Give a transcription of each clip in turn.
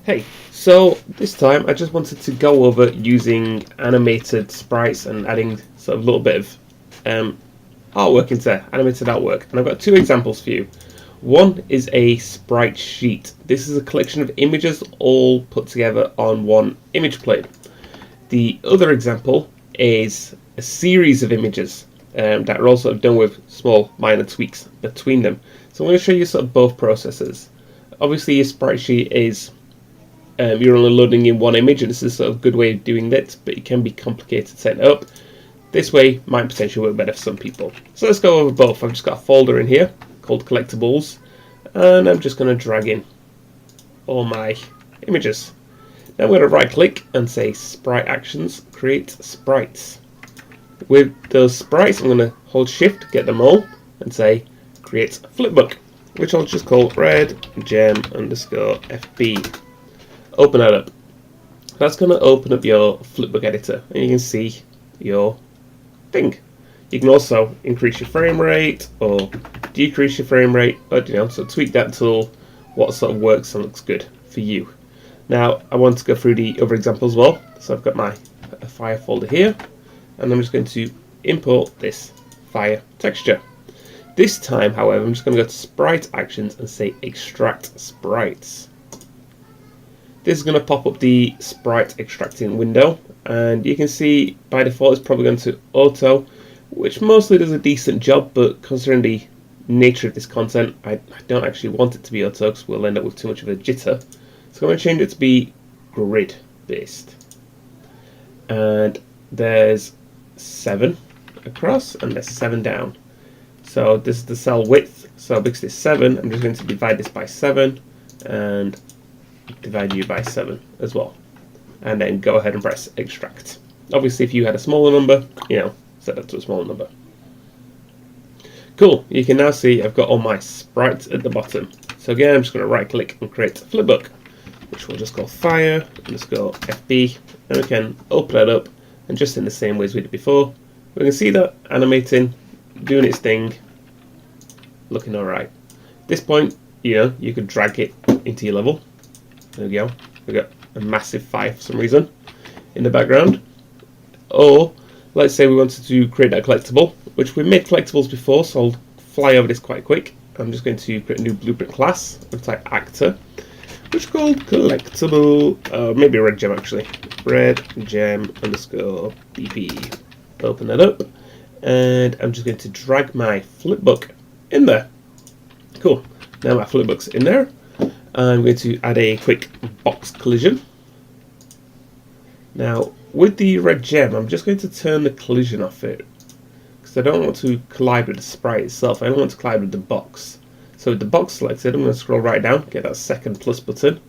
Hey, so this time I just wanted to go over using animated sprites and adding sort of a little bit of artwork into animated artwork. And I've got two examples for you. One is a sprite sheet. This is a collection of images all put together on one image plane. The other example is a series of images that are also done with small minor tweaks between them. So I'm going to show you sort of both processes. Obviously, your sprite sheet is you're only loading in one image, and this is sort of a good way of doing that, but it can be complicated setting up. This way might potentially work better for some people. So let's go over both. I've just got a folder in here called collectibles, and I'm just going to drag in all my images. Now I'm going to right click and say sprite actions, create sprites. With those sprites I'm going to hold shift, get them all, and say create flipbook, which I'll just call redgem_fb. Open that up. That's going to open up your flipbook editor, and you can see your thing. You can also increase your frame rate or decrease your frame rate, or, so tweak that tool, what sort of works and looks good for you. Now I want to go through the other examples as well, so I've got my fire folder here, and I'm just going to import this fire texture. This time, however, I'm just going to go to sprite actions and say extract sprites. This is going to pop up the sprite extracting window, and you can see by default it's probably going to auto, which mostly does a decent job, but considering the nature of this content, I don't actually want it to be auto because we'll end up with too much of a jitter. So I'm going to change it to be grid based. And there's 7 across and there's 7 down. So this is the cell width. So because it's 7, I'm just going to divide this by 7 and divide you by 7 as well, and then go ahead and press extract. Obviously if you had a smaller number, set that to a smaller number. Cool, you can now see I've got all my sprites at the bottom. So again, I'm just going to right click and create a flipbook, which we'll just call fire_fb, and we can open it up, and just in the same way as we did before, we can see that animating, doing its thing, looking alright. At this point, you could drag it into your level. There we go. We've got a massive fire for some reason in the background. Or let's say we wanted to create that collectible, which we made collectibles before, so I'll fly over this quite quick. I'm just going to create a new blueprint class. I'll type actor, which is called collectible, maybe red gem actually. Redgem_bp. Open that up, and I'm just going to drag my flipbook in there. Cool. Now my flipbook's in there. I'm going to add a quick box collision. Now, with the red gem, I'm just going to turn the collision off it, because I don't want to collide with the sprite itself. I don't want to collide with the box. So with the box selected, I'm going to scroll right down, get that second plus button,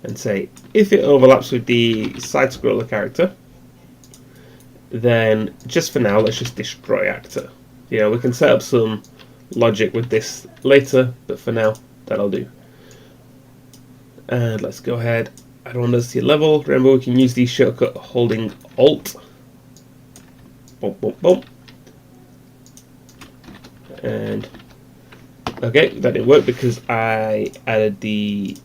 and say if it overlaps with the side scroller character, then just for now, let's just destroy actor. We can set up some logic with this later, but for now, that'll do. And let's go ahead, add one to your level. Remember, we can use the shortcut holding Alt. Boom, boom, boom. And okay, that didn't work because I added the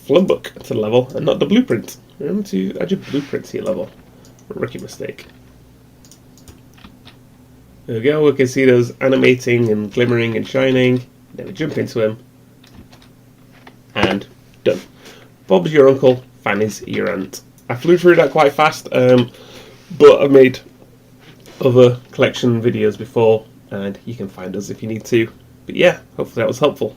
flipbook to the level and not the blueprint. Remember to add your blueprint to your level. Rookie mistake. There we go, we can see those animating and glimmering and shining. Then we jump into him. And done. Bob's your uncle, Fanny's your aunt. I flew through that quite fast, but I've made other collection videos before, and you can find us if you need to. But yeah, hopefully that was helpful.